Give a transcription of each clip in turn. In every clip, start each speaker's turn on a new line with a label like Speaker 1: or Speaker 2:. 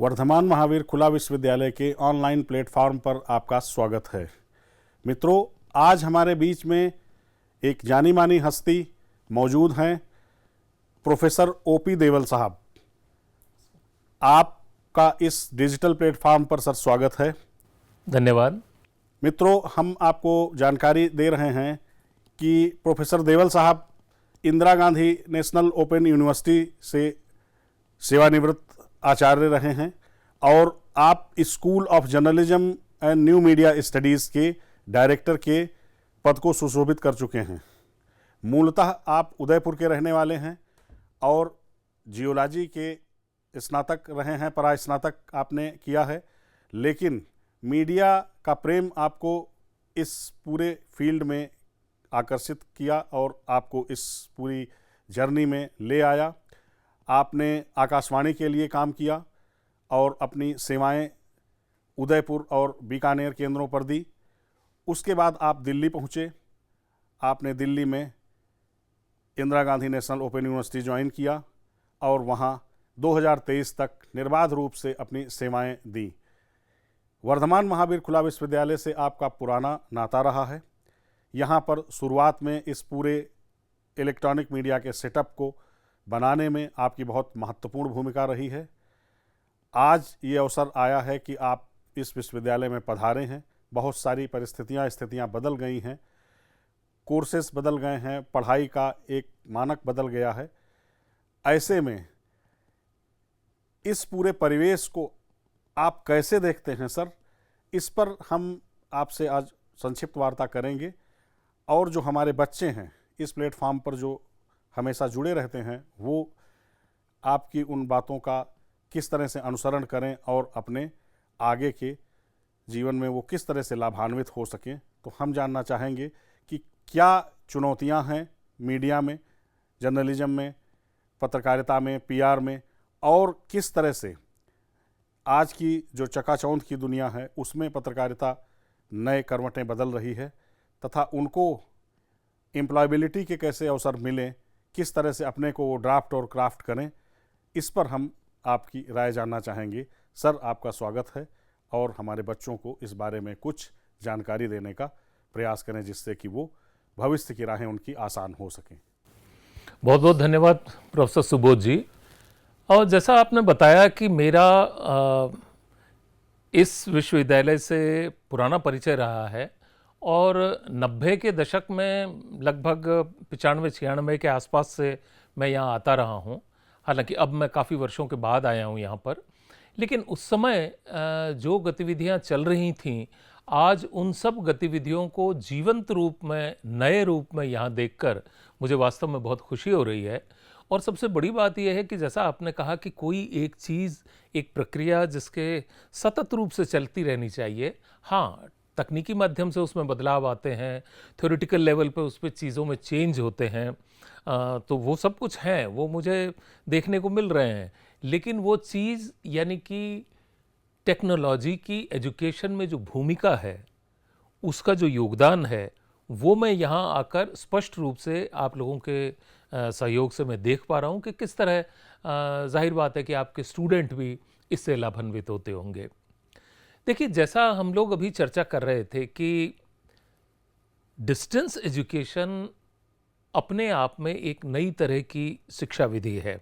Speaker 1: वर्धमान महावीर खुला विश्वविद्यालय के ऑनलाइन प्लेटफॉर्म पर आपका स्वागत है। मित्रों, आज हमारे बीच में एक जानी मानी हस्ती मौजूद हैं, प्रोफेसर ओपी देवल साहब। आपका इस डिजिटल प्लेटफॉर्म पर सर स्वागत है।
Speaker 2: धन्यवाद।
Speaker 1: मित्रों, हम आपको जानकारी दे रहे हैं कि प्रोफेसर देवल साहब Indira Gandhi national open university से सेवानिवृत्त आचार्य रहे हैं और आप school of journalism and new media studies के डायरेक्टर के पद को सुशोभित कर चुके हैं। मूलतः आप उदयपुर के रहने वाले हैं और जियोलॉजी के स्नातक रहे हैं, परास्नातक आपने किया है, लेकिन मीडिया का प्रेम आपको इस पूरे फील्ड में आकर्षित किया और आपको इस पूरी जर्नी में ले आया। आपने आकाशवाणी के लिए काम किया और अपनी सेवाएं उदयपुर और बीकानेर केंद्रों पर दी। उसके बाद आप दिल्ली पहुँचे। आपने दिल्ली में Indira Gandhi national open university join किया और वहाँ 2023 तक निर्बाध रूप से अपनी सेवाएं दी। वर्धमान महावीर खुला विश्वविद्यालय से आपका पुराना नाता रहा है। यहाँ पर शुरुआत में इस पूरे इलेक्ट्रॉनिक मीडिया के सेटअप को बनाने में आपकी बहुत महत्वपूर्ण भूमिका रही है। आज ये अवसर आया है कि आप इस विश्वविद्यालय में पधारे हैं। बहुत सारी स्थितियाँ बदल गई हैं, कोर्सेस बदल गए हैं, पढ़ाई का एक मानक बदल गया है। ऐसे में इस पूरे परिवेश को आप कैसे देखते हैं सर? इस पर हम आपसे आज संक्षिप्त वार्ता करेंगे और जो हमारे बच्चे हैं इस प्लेटफॉर्म पर जो हमेशा जुड़े रहते हैं, वो आपकी उन बातों का किस तरह से अनुसरण करें और अपने आगे के जीवन में वो किस तरह से लाभान्वित हो सकें। तो हम जानना चाहेंगे कि क्या चुनौतियां हैं मीडिया में, जर्नलिज्म में, पत्रकारिता में, पीआर में, और किस तरह से आज की जो चकाचौंध की दुनिया है उसमें पत्रकारिता नए करवटें बदल रही है, तथा उनको एम्प्लॉयबिलिटी के कैसे अवसर मिलें, किस तरह से अपने को वो ड्राफ्ट और क्राफ्ट करें। इस पर हम आपकी राय जानना चाहेंगे। सर, आपका स्वागत है और हमारे बच्चों को इस बारे में कुछ जानकारी देने का प्रयास करें जिससे कि वो भविष्य की राहें उनकी आसान हो सकें।
Speaker 2: बहुत बहुत धन्यवाद प्रोफेसर सुबोध जी। और जैसा आपने बताया कि मेरा इस विश्वविद्यालय से पुराना परिचय रहा है और 90 के दशक में लगभग 95-96 के आसपास से मैं यहाँ आता रहा हूँ। हालांकि अब मैं काफ़ी वर्षों के बाद आया हूँ यहाँ पर, लेकिन उस समय जो गतिविधियाँ चल रही थीं, आज उन सब गतिविधियों को जीवंत रूप में, नए रूप में यहाँ देखकर मुझे वास्तव में बहुत खुशी हो रही है। और सबसे बड़ी बात यह है कि जैसा आपने कहा कि कोई एक चीज़, एक प्रक्रिया जिसके सतत रूप से चलती रहनी चाहिए। हाँ, तकनीकी माध्यम से उसमें बदलाव आते हैं, थ्योरेटिकल लेवल पे उस पर चीज़ों में चेंज होते हैं, तो वो सब कुछ है, वो मुझे देखने को मिल रहे हैं। लेकिन वो चीज़ यानी कि टेक्नोलॉजी की एजुकेशन में जो भूमिका है, उसका जो योगदान है, वो मैं यहाँ आकर स्पष्ट रूप से आप लोगों के सहयोग से मैं देख पा रहा हूँ कि किस तरह जाहिर बात है कि आपके स्टूडेंट भी इससे लाभान्वित होते होंगे। देखिए, जैसा हम लोग अभी चर्चा कर रहे थे कि डिस्टेंस एजुकेशन अपने आप में एक नई तरह की शिक्षा विधि है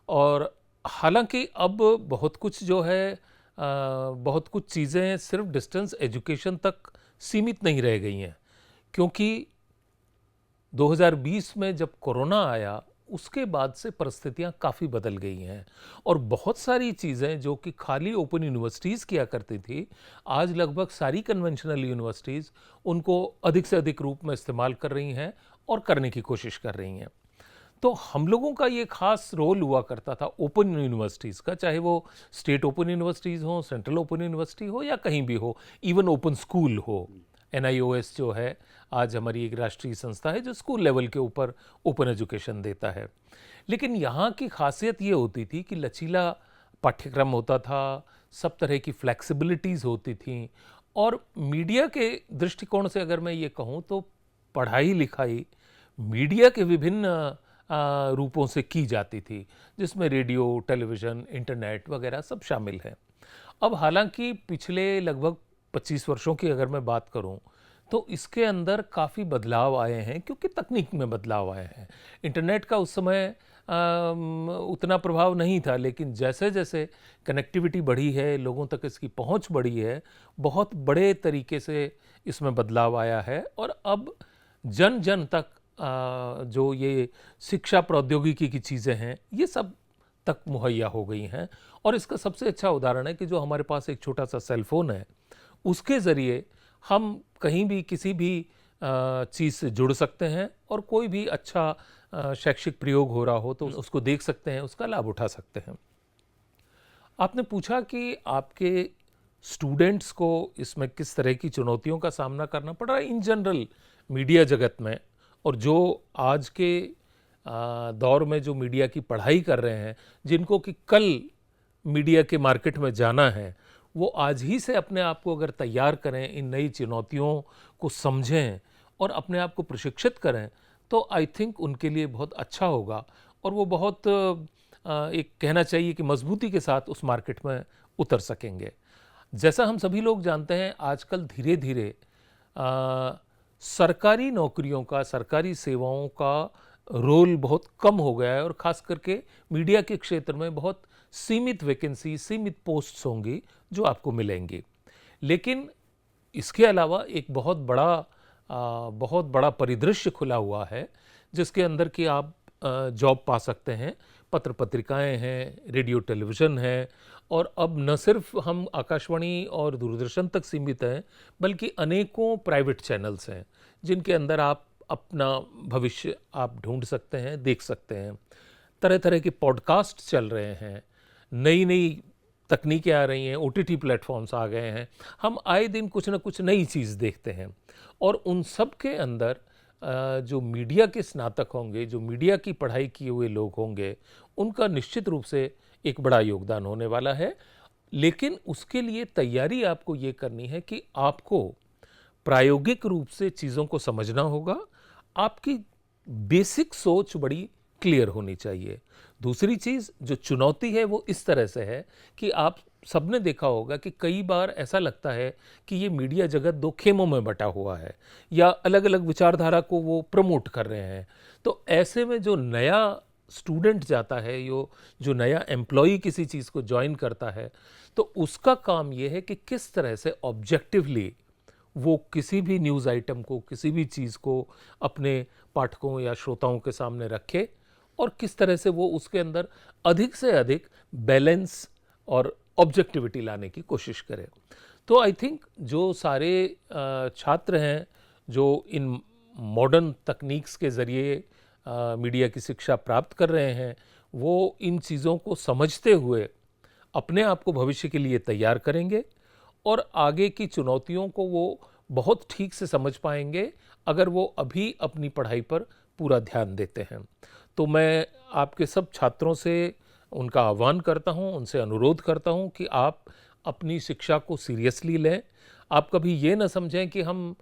Speaker 2: और हालांकि अब बहुत कुछ जो है, बहुत कुछ चीज़ें सिर्फ डिस्टेंस एजुकेशन तक सीमित नहीं रह गई हैं, क्योंकि 2020 में जब कोरोना आया उसके बाद से परिस्थितियां काफ़ी बदल गई हैं और बहुत सारी चीज़ें जो कि खाली ओपन यूनिवर्सिटीज़ किया करती थी, आज लगभग सारी कन्वेंशनल यूनिवर्सिटीज़ उनको अधिक से अधिक रूप में इस्तेमाल कर रही हैं और करने की कोशिश कर रही हैं। तो हम लोगों का ये खास रोल हुआ करता था ओपन यूनिवर्सिटीज़ का, चाहे वो स्टेट ओपन यूनिवर्सिटीज़ हो, सेंट्रल ओपन यूनिवर्सिटी हो या कहीं भी हो, इवन ओपन स्कूल हो। NIOS जो है आज हमारी एक राष्ट्रीय संस्था है जो स्कूल लेवल के ऊपर ओपन एजुकेशन देता है। लेकिन यहाँ की खासियत ये होती थी कि लचीला पाठ्यक्रम होता था, सब तरह की फ्लेक्सिबिलिटीज़ होती थी और मीडिया के दृष्टिकोण से अगर मैं ये कहूँ तो पढ़ाई लिखाई मीडिया के विभिन्न रूपों से की जाती थी, जिसमें रेडियो, टेलीविज़न, इंटरनेट वगैरह सब शामिल हैं। अब हालांकि पिछले लगभग 25 वर्षों की अगर मैं बात करूं, तो इसके अंदर काफ़ी बदलाव आए हैं, क्योंकि तकनीक में बदलाव आए हैं। इंटरनेट का उस समय उतना प्रभाव नहीं था, लेकिन जैसे जैसे कनेक्टिविटी बढ़ी है, लोगों तक इसकी पहुंच बढ़ी है, बहुत बड़े तरीके से इसमें बदलाव आया है। और अब जन जन तक जो ये शिक्षा प्रौद्योगिकी की चीज़ें हैं, ये सब तक मुहैया हो गई हैं। और इसका सबसे अच्छा उदाहरण है कि जो हमारे पास एक छोटा सा सेल फोन है, उसके ज़रिए हम कहीं भी किसी भी चीज़ से जुड़ सकते हैं, और कोई भी अच्छा शैक्षिक प्रयोग हो रहा हो तो उसको देख सकते हैं, उसका लाभ उठा सकते हैं। आपने पूछा कि आपके स्टूडेंट्स को इसमें किस तरह की चुनौतियों का सामना करना पड़ रहा है इन जनरल मीडिया जगत में, और जो आज के दौर में जो मीडिया की पढ़ाई कर रहे हैं, जिनको कि कल मीडिया के मार्केट में जाना है, वो आज ही से अपने आप को अगर तैयार करें, इन नई चुनौतियों को समझें और अपने आप को प्रशिक्षित करें, तो आई थिंक उनके लिए बहुत अच्छा होगा, और वो बहुत एक कहना चाहिए कि मजबूती के साथ उस मार्केट में उतर सकेंगे। जैसा हम सभी लोग जानते हैं, आजकल धीरे धीरे सरकारी नौकरियों का, सरकारी सेवाओं का रोल बहुत कम हो गया है, और ख़ास करके मीडिया के क्षेत्र में बहुत सीमित वैकेंसी, सीमित पोस्ट्स होंगी जो आपको मिलेंगी। लेकिन इसके अलावा एक बहुत बड़ा परिदृश्य खुला हुआ है, जिसके अंदर कि आप जॉब पा सकते हैं। पत्र पत्रिकाएं हैं, रेडियो टेलीविज़न है, और अब न सिर्फ हम आकाशवाणी और दूरदर्शन तक सीमित हैं, बल्कि अनेकों प्राइवेट चैनल्स हैं जिनके अंदर आप अपना भविष्य आप ढूंढ सकते हैं, देख सकते हैं। तरह तरह के पॉडकास्ट चल रहे हैं, नई नई तकनीकें आ रही हैं, OTT प्लेटफॉर्म्स आ गए हैं। हम आए दिन कुछ ना कुछ नई चीज़ देखते हैं, और उन सब के अंदर जो मीडिया के स्नातक होंगे, जो मीडिया की पढ़ाई किए हुए लोग होंगे, उनका निश्चित रूप से एक बड़ा योगदान होने वाला है। लेकिन उसके लिए तैयारी आपको ये करनी है कि आपको प्रायोगिक रूप से चीज़ों को समझना होगा। आपकी बेसिक सोच बड़ी क्लियर होनी चाहिए। दूसरी चीज़ जो चुनौती है वो इस तरह से है कि आप सबने देखा होगा कि कई बार ऐसा लगता है कि ये मीडिया जगत दो खेमों में बटा हुआ है, या अलग अलग विचारधारा को वो प्रमोट कर रहे हैं। तो ऐसे में जो नया स्टूडेंट जाता है, जो नया एम्प्लॉई किसी चीज़ को ज्वाइन करता है, तो उसका काम ये है कि किस तरह से ऑब्जेक्टिवली वो किसी भी न्यूज़ आइटम को, किसी भी चीज़ को अपने पाठकों या श्रोताओं के सामने रखे, और किस तरह से वो उसके अंदर अधिक से अधिक बैलेंस और ऑब्जेक्टिविटी लाने की कोशिश करे। तो आई थिंक जो सारे छात्र हैं जो इन मॉडर्न तकनीक्स के ज़रिए मीडिया की शिक्षा प्राप्त कर रहे हैं, वो इन चीज़ों को समझते हुए अपने आप को भविष्य के लिए तैयार करेंगे, और आगे की चुनौतियों को वो बहुत ठीक से समझ पाएंगे अगर वो अभी अपनी पढ़ाई पर पूरा ध्यान देते हैं। तो मैं आपके सब छात्रों से उनका आह्वान करता हूं, उनसे अनुरोध करता हूं कि आप अपनी शिक्षा को सीरियसली लें। आप कभी ये ना समझें कि हम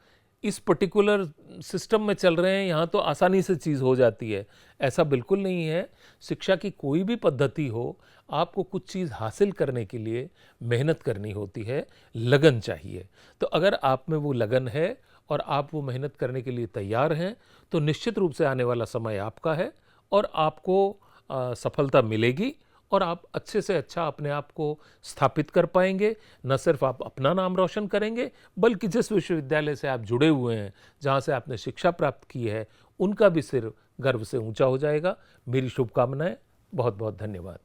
Speaker 2: इस पर्टिकुलर सिस्टम में चल रहे हैं, यहाँ तो आसानी से चीज़ हो जाती है। ऐसा बिल्कुल नहीं है। शिक्षा की कोई भी पद्धति हो, आपको कुछ चीज़ हासिल करने के लिए मेहनत करनी होती है, लगन चाहिए। तो अगर आप में वो लगन है और आप वो मेहनत करने के लिए तैयार हैं, तो निश्चित रूप से आने वाला समय आपका है, और आपको सफलता मिलेगी, और आप अच्छे से अच्छा अपने आप को स्थापित कर पाएंगे। न सिर्फ आप अपना नाम रोशन करेंगे, बल्कि जिस विश्वविद्यालय से आप जुड़े हुए हैं, जहाँ से आपने शिक्षा प्राप्त की है, उनका भी सिर गर्व से ऊंचा हो जाएगा। मेरी शुभकामनाएं। बहुत बहुत धन्यवाद।